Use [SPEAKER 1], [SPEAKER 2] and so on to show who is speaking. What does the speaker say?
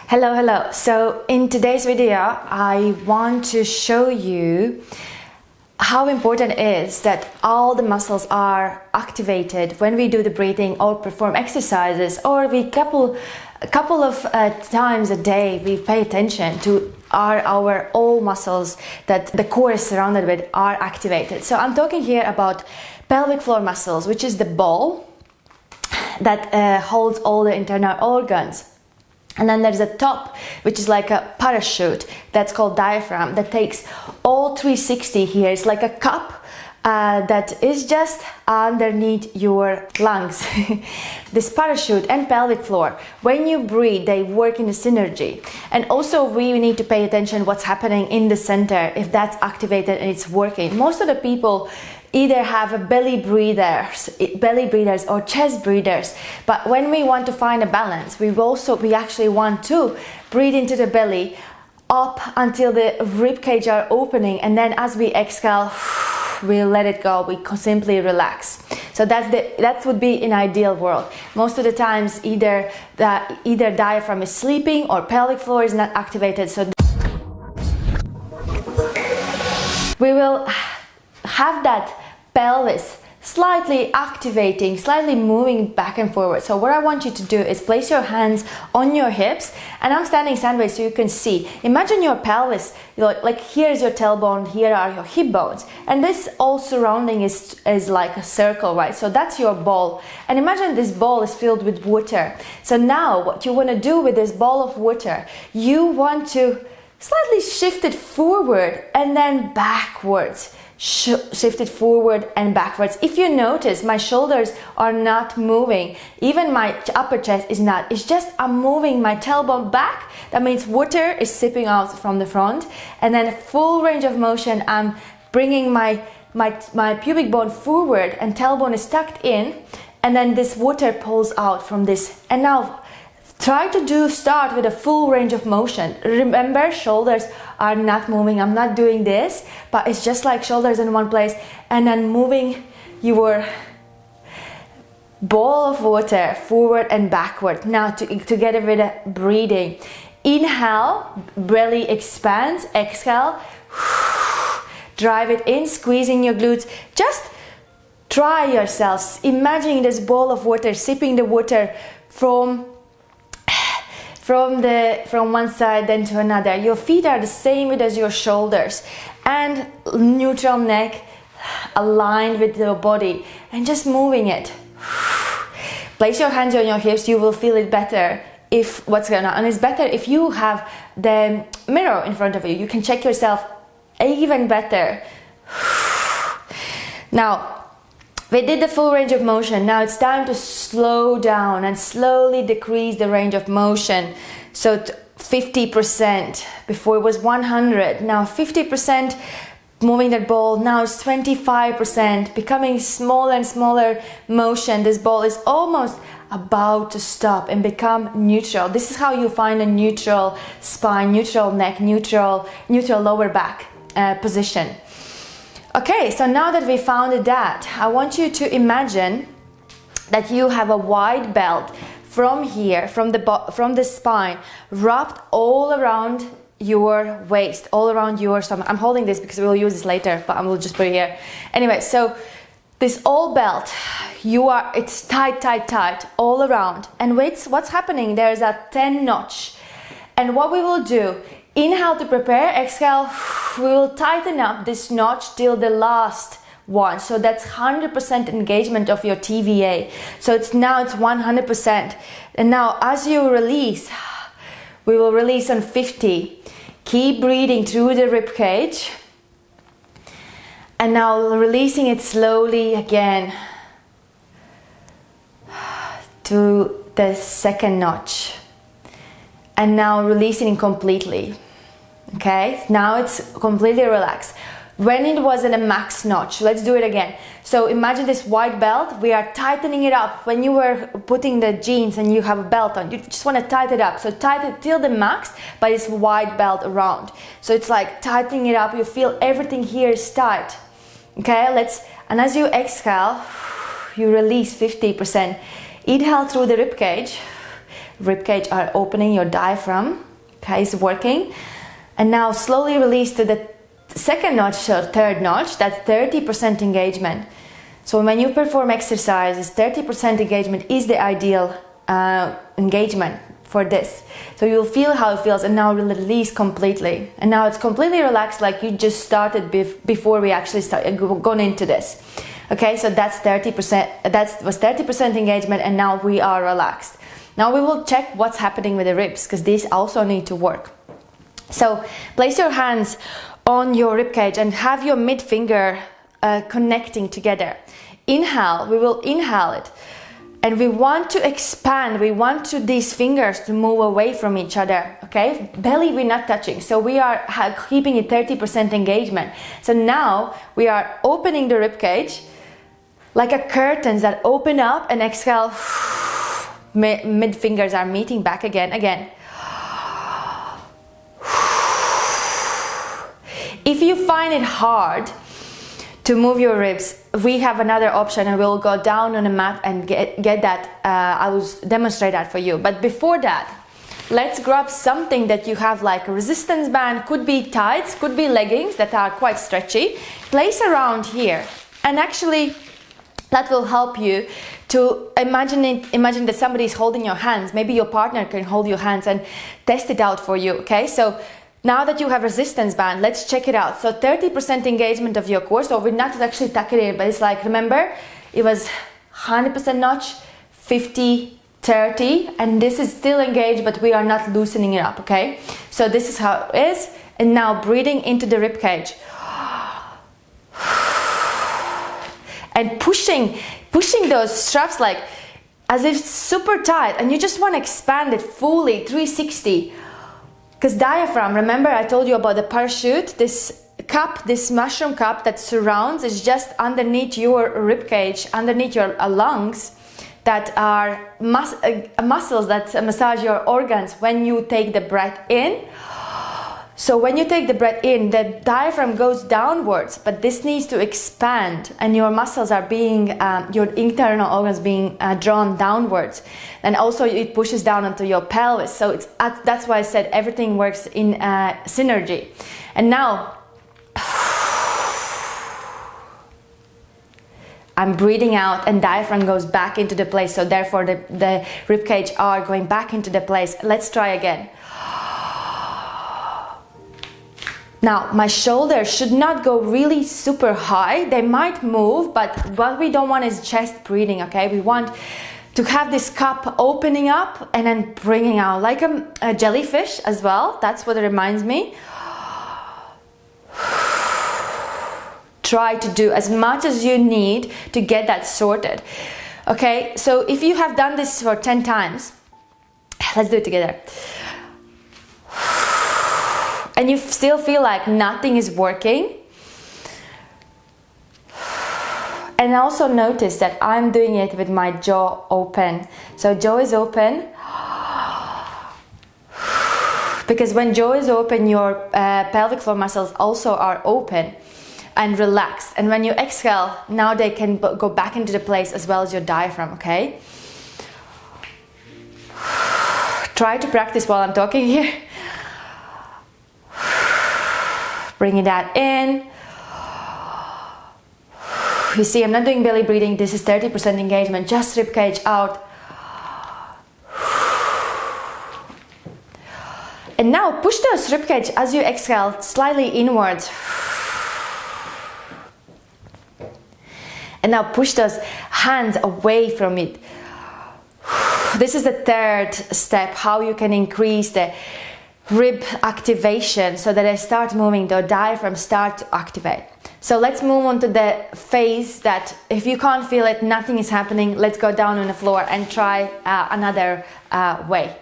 [SPEAKER 1] Hello. So in today's video, I want to show you how important it is that all the muscles are activated when we do the breathing or perform exercises, or we a couple of times a day we pay attention to our all muscles that the core is surrounded with are activated. So I'm talking here about pelvic floor muscles, which is the ball that holds all the internal organs. And then there's a top, which is like a parachute, that's called diaphragm, that takes all 360 here. It's like a cup that is just underneath your lungs. This parachute and pelvic floor, when you breathe, they work in a synergy. And also we need to pay attention what's happening in the center, if that's activated and it's working. Most of the people either have a belly breathers or chest breathers, but when we want to find a balance, we actually want to breathe into the belly up until the rib cage are opening, and then as we exhale, we let it go, we simply relax. So that would be an ideal world. Most of the times either diaphragm is sleeping or pelvic floor is not activated, so we will have that pelvis slightly activating, slightly moving back and forward. So what I want you to do is place your hands on your hips, and I'm standing sideways so you can see. Imagine your pelvis, like here's your tailbone, here are your hip bones, and this all surrounding is like a circle, right? So that's your ball, and imagine this ball is filled with water. So now what you want to do with this ball of water, you want to slightly shift it forward and then backwards. Shift it forward and backwards. If you notice, my shoulders are not moving, even my upper chest is not. It's just I'm moving my tailbone back. That means water is sipping out from the front, and then full range of motion, I'm bringing my pubic bone forward and tailbone is tucked in, and then this water pulls out from this. And now try to start with a full range of motion. Remember, shoulders are not moving. I'm not doing this, but it's just like shoulders in one place, and then moving your ball of water forward and backward. Now together with breathing. Inhale, belly expands. Exhale, drive it in, squeezing your glutes. Just try yourselves. Imagine this ball of water, sipping the water from one side then to another. Your feet are the same width as your shoulders, and neutral neck aligned with your body, and just moving it. Place your hands on your hips, you will feel it better if what's going on. And it's better if you have the mirror in front of you. You can check yourself even better. Now, we did the full range of motion. Now it's time to slow down and slowly decrease the range of motion. So 50%, before it was 100, now 50% moving that ball, now it's 25%, becoming smaller and smaller motion. This ball is almost about to stop and become neutral. This is how you find a neutral spine, neutral neck, neutral lower back position. Okay, so now that we found that, I want you to imagine that you have a wide belt from here, from the spine, wrapped all around your waist, all around your stomach. I'm holding this because we'll use this later, but I will just put it here. Anyway, so this all belt, it's tight all around. And what's happening? There's a 10 notch. And what we will do, inhale to prepare, exhale, we will tighten up this notch till the last one. So that's 100% engagement of your TVA. So it's 100%. And now as you release, we will release on 50. Keep breathing through the rib cage. And now releasing it slowly again to the second notch. And now releasing it completely. Okay, now it's completely relaxed. When it was at a max notch, let's do it again. So imagine this white belt, we are tightening it up. When you were putting the jeans and you have a belt on, you just want to tighten it up. So tighten it till the max, but it's white belt around. So it's like tightening it up, you feel everything here is tight. Okay, and as you exhale, you release 50%. Inhale through the rib cage. ribcage are opening, your diaphragm, okay, is working. And now slowly release to the second notch or third notch. That's 30% engagement. So when you perform exercises, 30% engagement is the ideal engagement for this. So you'll feel how it feels, and now release completely. And now it's completely relaxed, like you just started before we actually gone into this. Okay, so that's 30%. That was 30% engagement, and now we are relaxed. Now we will check what's happening with the ribs, because these also need to work. So place your hands on your ribcage and have your mid finger connecting together. Inhale, we will inhale it. And we want to expand, we want these fingers to move away from each other, okay? Belly, we're not touching, so we are keeping it 30% engagement. So now we are opening the ribcage like a curtains that open up, and exhale, mid fingers are meeting back again. If you find it hard to move your ribs, we have another option, and we'll go down on a mat and get that. I will demonstrate that for you. But before that, let's grab something that you have, like a resistance band, could be tights, could be leggings that are quite stretchy. Place around here, and actually that will help you to imagine that somebody is holding your hands. Maybe your partner can hold your hands and test it out for you, okay? So now that you have resistance band, let's check it out. So 30% engagement of your core. So we're not actually tucking it in, but it's like, remember, it was 100% notch, 50, 30, and this is still engaged, but we are not loosening it up, okay? So this is how it is. And now breathing into the rib cage. And pushing those straps like as if it's super tight, and you just want to expand it fully, 360. Because diaphragm, remember I told you about the parachute, this cup, this mushroom cup that surrounds, is just underneath your rib cage, underneath your lungs, that are muscles that massage your organs when you take the breath in. So when you take the breath in, the diaphragm goes downwards, but this needs to expand, and your muscles are being, your internal organs being drawn downwards. And also it pushes down onto your pelvis. So it's, that's why I said everything works in synergy. And now, I'm breathing out, and diaphragm goes back into the place. So therefore the ribcage are going back into the place. Let's try again. Now, my shoulders should not go really super high. They might move, but what we don't want is chest breathing, okay? We want to have this cup opening up and then bringing out, like a jellyfish as well. That's what it reminds me. Try to do as much as you need to get that sorted, okay? So if you have done this for 10 times, let's do it together. And you still feel like nothing is working, and also notice that I'm doing it with my jaw open. So jaw is open, because when jaw is open, your pelvic floor muscles also are open and relaxed. And when you exhale, now they can go back into the place, as well as your diaphragm, okay? Try to practice while I'm talking here. Bringing that in. You see, I'm not doing belly breathing. This is 30% engagement, just rib cage out. And now push those rib cage as you exhale slightly inwards. And now push those hands away from it. This is the third step, how you can increase the rib activation so that they start moving, the diaphragm start to activate. So let's move on to the phase that if you can't feel it, nothing is happening, let's go down on the floor and try another way.